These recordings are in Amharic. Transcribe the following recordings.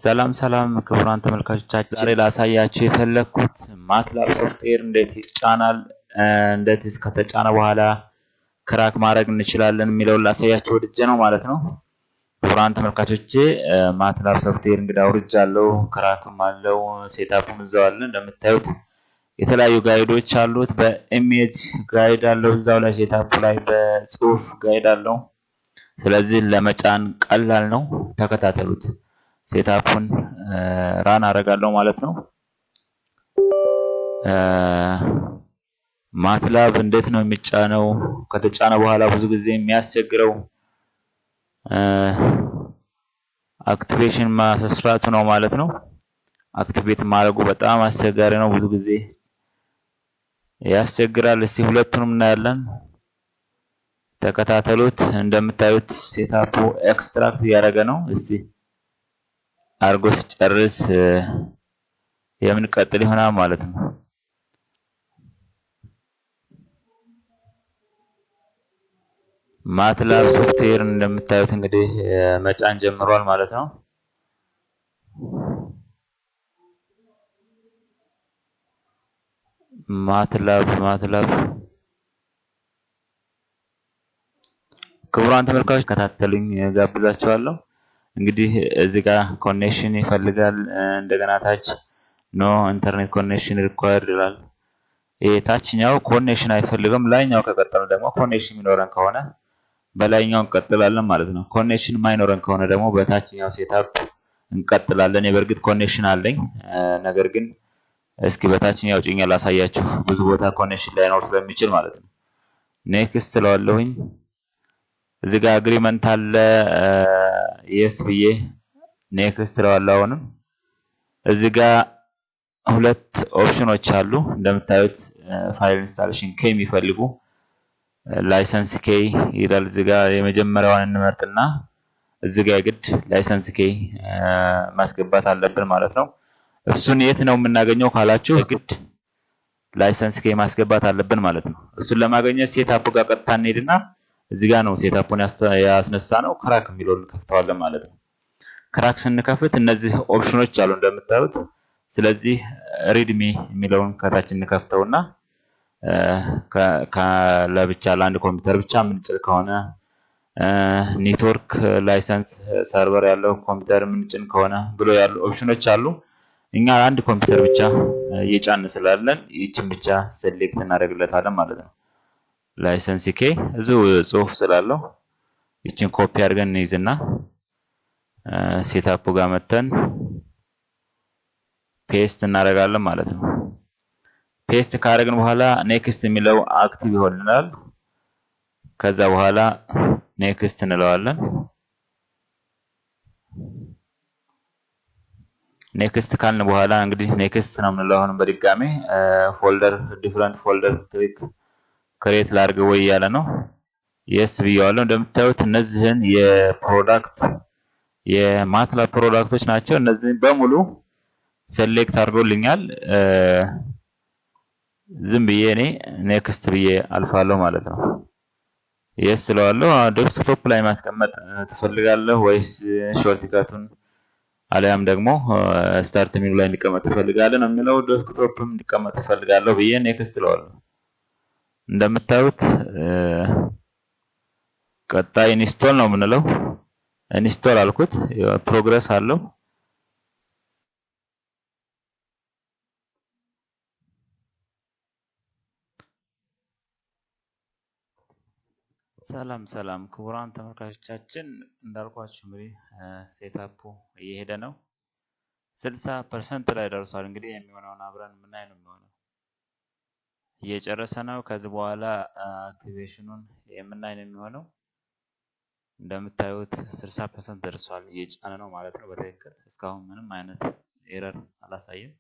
ሰላም ሰላም ክቡራን ተመልካቾቻችን ዛሬ ላሳያችሁ የፈለኩት ማትላብ ሶፍትዌር እንዴት ይጫናል እንዴትስ ከተጫነ በኋላ ክራክ ማድረግ እንችላለን የሚለውን ላሳያችሁ ወድጄ ነው ማለት ነው። ክቡራን ተመልካቾቼ ማትላብ ሶፍትዌር እንግዲህ አውርጃለሁ፣ ክራክም አለው፣ ሴትአፕም እዛው አለ። እንደምታዩት የተለያዩ ጋይዶች አሉት። በኢሜጅ ጋይድ አለው እዛው ላይ፣ ሴትአፕ ላይ በጽሁፍ ጋይድ አለው። ስለዚህ ለመጫን ቀላል ነው፣ ተከታተሉት። ሴትአፑን ራን አደርጋለሁ ማለት ነው። ማትላብ እንዴት ነው የሚጫነው? ከተጫነ በኋላ ብዙ ጊዜ የሚያስቸግረው አክቲቬሽን ማስራቱ ነው ማለት ነው። አክቲቬት ማድረጉ በጣም አስቸጋሪ ነው፣ ብዙ ጊዜ ያስቸግራል። እስቲ ሁለቱንም እናያለን፣ ተከታተሉት። እንደምታዩት ሴትአፑ ኤክስትራክት ያደረገ ነው። እስቲ አርጎስ ጨርስ የምንቀጥል ይሆናል ማለት ነው። ማትላብ ሶፍትዌር እንደምታዩት እንግዲህ መጫን ጀምሯል ማለት ነው። ማትላብ ክቡራን ተመልካቾች ከታተሉኝ ጋብዛችኋለሁ። እንግዲህ እዚህ ጋር ኮኔክሽን ይፈልጋል። እንደገና ታች ኖ ኢንተርኔት ኮኔክሽን ሪኳየርድ ይላል። ታችኛው ኮኔክሽን አይፈልግም። ላይኛው ከቀጠልን ደግሞ ኮኔክሽን የሚኖረን ከሆነ በላይኛው እንቀጥላለን ማለት ነው። ኮኔክሽን ማይኖረን ከሆነ ደግሞ በታችኛው ሴትአፕ እንቀጥላለን። በእርግጥ ኮኔክሽን አለኝ፣ ነገር ግን እስኪ በታችኛው ጭኛ ላሳያችሁ። ብዙ ቦታ ኮኔክሽን ላይኖር ስለሚችል ማለት ነው። ኔክስት ስለዋለሁኝ። እዚህ ጋር አግሪመንት አለ። የስ ብዬ ኔክስት ስለዋለሁ። አሁንም እዚህ ጋር ሁለት ኦፕሽኖች አሉ እንደምታዩት። ፋይል ኢንስታሌሽን ኬ የሚፈልጉ ላይሰንስ ኬ ይላል። እዚህ ጋር የመጀመሪያውን እንመርጥና እዚህ ጋር ግድ ላይሰንስ ኬ ማስገባት አለብን ማለት ነው። እሱን የት ነው የምናገኘው ካላችሁ ግድ ላይሰንስ ኬ ማስገባት አለብን ማለት ነው። እሱን ለማግኘት ሴትአፕ ጋር ቀጥታ እንሄድና እዚህ ጋር ነው ሴትአፑን ያስነሳ ነው ክራክ የሚለውን ከፍተዋለን ማለት ነው። ክራክ ስንከፍት እነዚህ ኦፕሽኖች አሉ እንደምታዩት። ስለዚህ ሪድሚ የሚለውን ከታች እንከፍተውና ለብቻ ለአንድ ኮምፒውተር ብቻ የምንጭን ከሆነ ኔትወርክ ላይሰንስ ሰርቨር ያለው ኮምፒውተር የምንጭን ከሆነ ብሎ ያሉ ኦፕሽኖች አሉ። እኛ አንድ ኮምፒውተር ብቻ እየጫን ስላለን ይችን ብቻ ሴሌክት እናደርግለታለን ማለት ነው። ላይሰንስ ኬ እዚሁ ጽሁፍ ስላለው ይችን ኮፒ አድርገን እንይዝና ሴትአፑ ጋር መተን ፔስት እናደርጋለን ማለት ነው። ፔስት ካደረግን በኋላ ኔክስት የሚለው አክቲቭ ይሆንልናል። ከዛ በኋላ ኔክስት እንለዋለን። ኔክስት ካልን በኋላ እንግዲህ ኔክስት ነው የምንለው። አሁንም በድጋሚ ፎልደር ዲፈረንት ፎልደር ክሬት ላድርግ ወይ ያለ ነው። የስ ብየዋለሁ። እንደምታዩት እነዚህን የፕሮዳክት የማትላብ ፕሮዳክቶች ናቸው። እነዚህን በሙሉ ሴሌክት አድርጎልኛል። ዝም ብዬ እኔ ኔክስት ብዬ አልፋለሁ ማለት ነው። የስ ስለዋለሁ። ዴስክቶፕ ላይ ማስቀመጥ ትፈልጋለህ ወይስ ሾርትካቱን አለያም ደግሞ ስታርት ሜኑ ላይ እንዲቀመጥ ትፈልጋለህ ነው የሚለው። ዴስክቶፕም እንዲቀመጥ ትፈልጋለህ ብዬ ኔክስት ስለዋለሁ። እንደምታዩት ቀጣይ ኢንስቶል ነው የምንለው። ኢንስቶል አልኩት። ፕሮግረስ አለው። ሰላም ክቡራን ተመልካቾቻችን እንዳልኳችሁ እንግዲህ ሴትአፑ እየሄደ ነው። 60% ላይ ደርሷል። እንግዲህ የሚሆነውን አብረን ምናይ ነው የሚሆነው። እየጨረሰ ነው። ከዚህ በኋላ አክቲቬሽኑን የምናይ ነው የሚሆነው። እንደምታዩት 60% ደርሷል። እየጫነ ነው ማለት ነው በትክክል። እስካሁን ምንም አይነት ኤረር አላሳየም።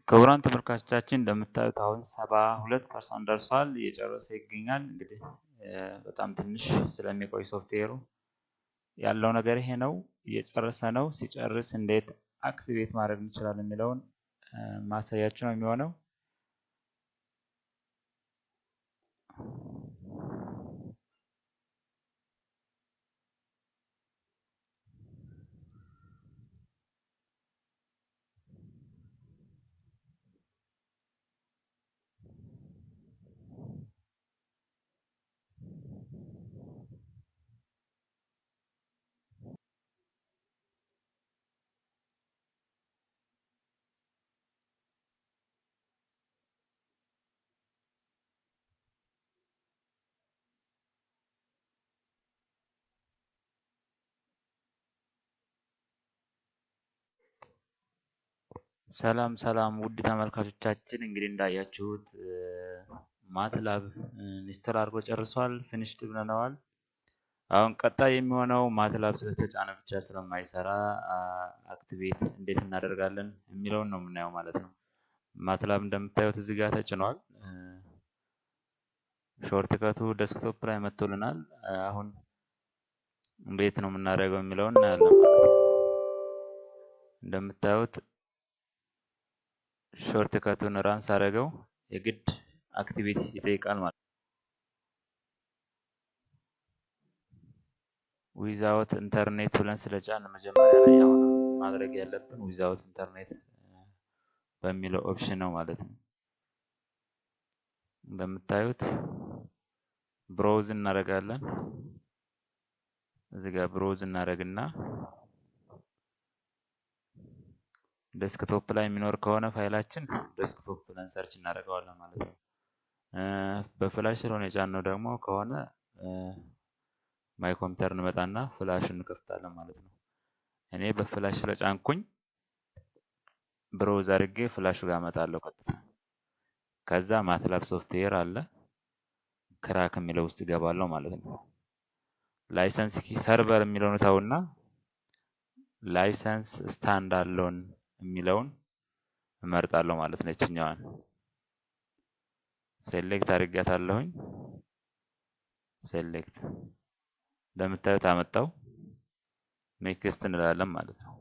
ክቡራን ተመልካቾቻችን እንደምታዩት አሁን 72% ደርሷል። እየጨረሰ ይገኛል። እንግዲህ በጣም ትንሽ ስለሚቆይ ሶፍትዌሩ ያለው ነገር ይሄ ነው። እየጨረሰ ነው። ሲጨርስ እንዴት አክቲቬት ማድረግ እንችላለን የሚለውን ማሳያችሁ ነው የሚሆነው። ሰላም ሰላም ውድ ተመልካቾቻችን፣ እንግዲህ እንዳያችሁት ማትላብ ኢንስቶል አድርጎ ጨርሷል። ፊኒሽድ ብለነዋል። አሁን ቀጣይ የሚሆነው ማትላብ ስለተጫነ ብቻ ስለማይሰራ አክቲቬት እንዴት እናደርጋለን የሚለውን ነው የምናየው ማለት ነው። ማትላብ እንደምታዩት እዚህ ጋር ተጭኗል። ሾርትከቱ ዴስክቶፕ ላይ መጥቶልናል። አሁን እንዴት ነው የምናደርገው የሚለውን እናያለን ማለት ነው። እንደምታዩት ሾርትከቱን ራንስ አደረገው የግድ አክቲቪቲ ይጠይቃል ማለት ነው። ዊዛውት ኢንተርኔት ብለን ስለጫን መጀመሪያ ላይ አሁን ማድረግ ያለብን ዊዛውት ኢንተርኔት በሚለው ኦፕሽን ነው ማለት ነው። እንደምታዩት ብሮውዝ እናደርጋለን። እዚህ ጋር ብሮውዝ እናደርግና ዴስክቶፕ ላይ የሚኖር ከሆነ ፋይላችን ዴስክቶፕ ብለን ሰርች እናደርገዋለን ማለት ነው። በፍላሽ ስለሆነ የጫነው ደግሞ ከሆነ ማይ ኮምፒውተር እንመጣና ፍላሽን እንከፍታለን ማለት ነው። እኔ በፍላሽ ስለጫንኩኝ ብሮውዝ አድርጌ ፍላሹ ጋር እመጣለሁ ቀጥታ። ከዛ ማትላብ ሶፍትዌር አለ ክራክ የሚለው ውስጥ እገባለሁ ማለት ነው። ላይሰንስ ኪ ሰርቨር የሚለውን ታውና ላይሰንስ ስታንድ አሎን የሚለውን እመርጣለሁ ማለት ነው። እችኛዋን ሴሌክት አድርጋታለሁኝ። ሴሌክት እንደምታዩት አመጣው። ኔክስት እንላለን ማለት ነው።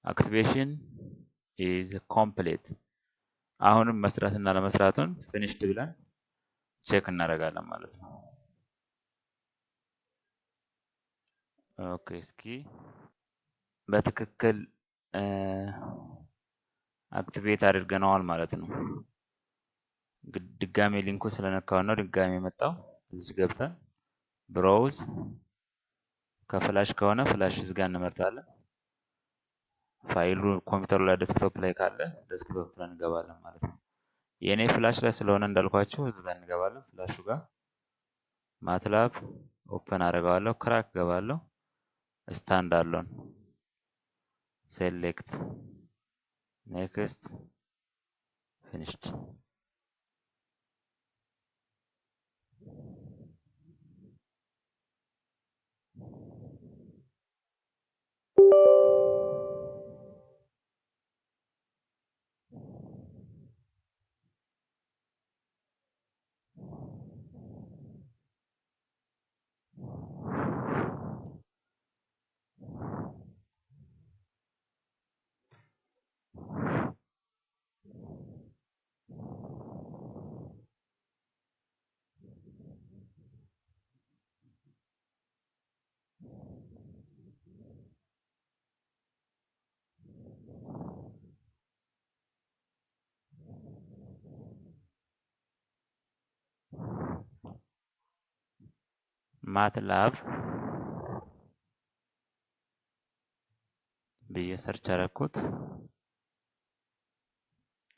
አክቲቬሽን ኢዝ ኮምፕሊት። አሁንም መስራትና ለመስራቱን ፊኒሽድ ብለን ቼክ እናደርጋለን ማለት ነው። ኦኬ እስኪ በትክክል አክቲቬት አድርገናል ማለት ነው። ድጋሜ ሊንኩ ስለነካው ነው ድጋሜ መጣው። እዚህ ገብተን ብራውዝ ከፍላሽ ከሆነ ፍላሽ እዚህ ጋር እንመርጣለን። ፋይሉ ኮምፒውተሩ ላይ ዴስክቶፕ ላይ ካለ ዴስክቶፕ ላይ እንገባለን ማለት ነው። የኔ ፍላሽ ላይ ስለሆነ እንዳልኳችሁ እዚህ ጋር እንገባለን። ፍላሹ ጋር ማትላብ ኦፕን አደርጋለሁ። ክራክ ገባለሁ። ስታንድ አሎን ሴሌክት ኔክስት ፊኒሽድ። ማትላብ ብዬ ሰርች አደረኩት።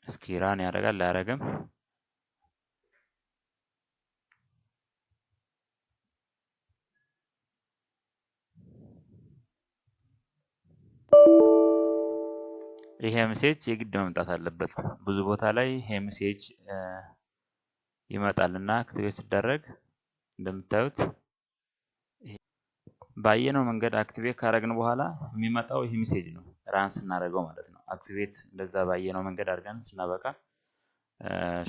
እስኪ ራን ያደርጋል አያደርግም? ይሄ ሜሴጅ የግድ መምጣት አለበት። ብዙ ቦታ ላይ ይሄ ሜሴጅ ይመጣልና አክቲቬት ሲደረግ እንደምታዩት ባየነው መንገድ አክቲቬት ካደረግን በኋላ የሚመጣው ይሄ ሜሴጅ ነው። ራን ስናደርገው ማለት ነው። አክቲቬት እንደዛ ባየነው መንገድ አድርገን ስናበቃ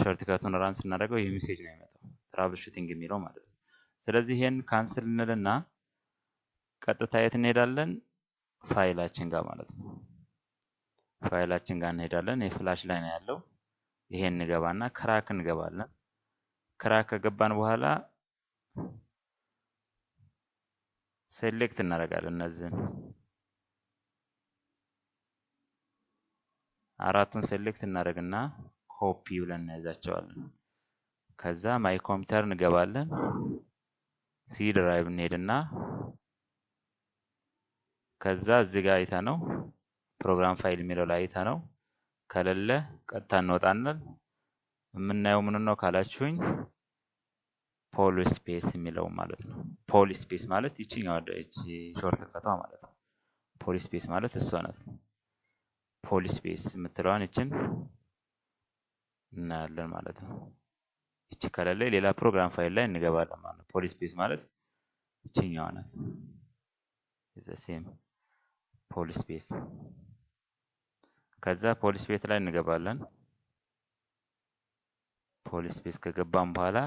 ሾርትከቱን ራን ስናደርገው ይሄ ሜሴጅ ነው የሚመጣው፣ ትራብል ሹቲንግ የሚለው ማለት ነው። ስለዚህ ይሄን ካንስል እንልና ቀጥታ የት እንሄዳለን? ፋይላችን ጋር ማለት ነው። ፋይላችን ጋር እንሄዳለን። የፍላሽ ላይ ነው ያለው። ይሄን እንገባና ክራክ እንገባለን። ክራክ ከገባን በኋላ ሴሌክት እናደርጋለን። እነዚህን አራቱን ሴሌክት እናደርግና ኮፒ ብለን እንያዛቸዋለን። ከዛ ማይ ኮምፒውተር እንገባለን። ሲ ድራይቭ እንሄድና ከዛ እዚህ ጋር አይተነው ፕሮግራም ፋይል የሚለው ላይ አይተነው ከሌለ ቀጥታ እንወጣለን። የምናየው ምን ነው ካላችሁኝ ፖሊ ስፔስ የሚለው ማለት ነው። ፖሊ ስፔስ ማለት ይቺኛው እቺ ሾርት ከቷ ማለት ነው። ፖሊ ስፔስ ማለት እሷ ናት። ፖሊ ስፔስ የምትለዋን እቺን እናያለን ማለት ነው። እቺ ከሌለ ሌላ ፕሮግራም ፋይል ላይ እንገባለን ማለት ነው። ፖሊ ስፔስ ማለት ይቺኛው ናት። the same ፖሊ ስፔስ ከዛ ፖሊ ስፔስ ላይ እንገባለን። ፖሊ ስፔስ ከገባን በኋላ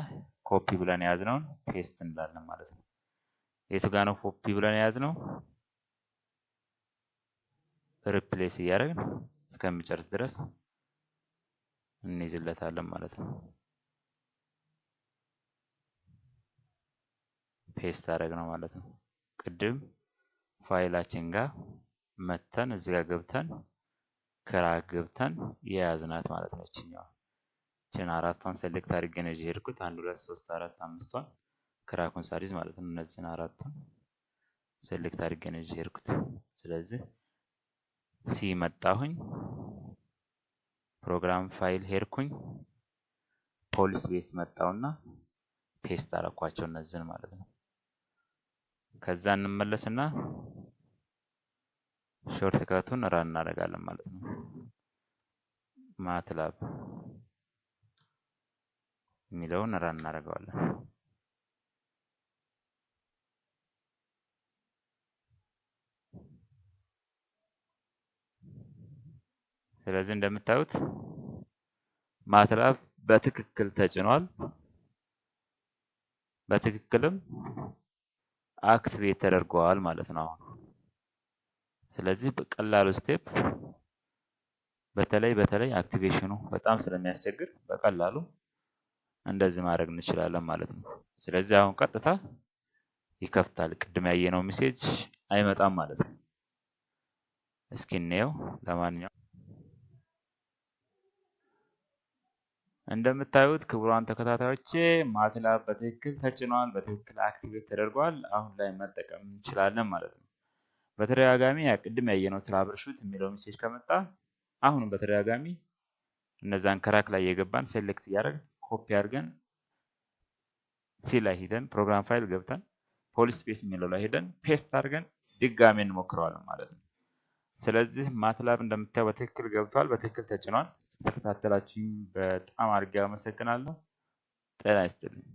ኮፒ ብለን ያዝነውን ፔስት እንላለን ማለት ነው። የቱ ጋር ነው ኮፒ ብለን ያዝነው? ሪፕሌስ እያደረግን እስከሚጨርስ ድረስ እንይዝለታለን ማለት ነው። ፔስት አደረግነው ማለት ነው። ቅድም ፋይላችን ጋር መተን እዚህ ጋር ገብተን ክራክ ገብተን የያዝናት ማለት ነው። እቺን አራቷን ሴሌክት አድርጌ ነው የሄድኩት 1 2 3 4 5ቷን ክራኩን ሳሪዝ ማለት ነው። እነዚህን አራቱን ሴሌክት አድርጌ ነው የሄድኩት። ስለዚህ ሲ መጣሁኝ፣ ፕሮግራም ፋይል ሄድኩኝ፣ ፖሊ ስፔስ መጣውና ፔስት አረኳቸው እነዚህን ማለት ነው። ከዛ እንመለስና ሾርት ካቱን ራን እናደርጋለን ማለት ነው። ማትላብ የሚለውን ራን እናደርጋለን። ስለዚህ እንደምታዩት ማትላብ በትክክል ተጭኗል። በትክክልም አክቲቬት ተደርጓል ማለት ነው አሁን። ስለዚህ በቀላሉ ስቴፕ በተለይ አክቲቬሽኑ በጣም ስለሚያስቸግር በቀላሉ እንደዚህ ማድረግ እንችላለን ማለት ነው። ስለዚህ አሁን ቀጥታ ይከፍታል። ቅድም ያየነው ሜሴጅ አይመጣም ማለት ነው። እስኪ እንየው። ለማንኛውም እንደምታዩት ክቡራን ተከታታዮቼ ማትላብ በትክክል ተጭኗል፣ በትክክል አክቲቬት ተደርጓል። አሁን ላይ መጠቀም እንችላለን ማለት ነው። በተደጋጋሚ ቅድም ያየነው ትራብልሹት የሚለው ሜሴጅ ከመጣ አሁንም በተደጋጋሚ እነዛን ክራክ ላይ የገባን ሴሌክት እያደረግን ኮፒ አድርገን ሲ ላይ ሄደን ፕሮግራም ፋይል ገብተን ፖሊ ስፔስ የሚለው ላይ ሄደን ፔስት አድርገን ድጋሜ እንሞክረዋለን ማለት ነው። ስለዚህ ማትላብ እንደምታየው በትክክል ገብቷል፣ በትክክል ተጭኗል። ስለተከታተላችሁኝ በጣም አድርጌ አመሰግናለሁ። ጤና ይስጥልኝ።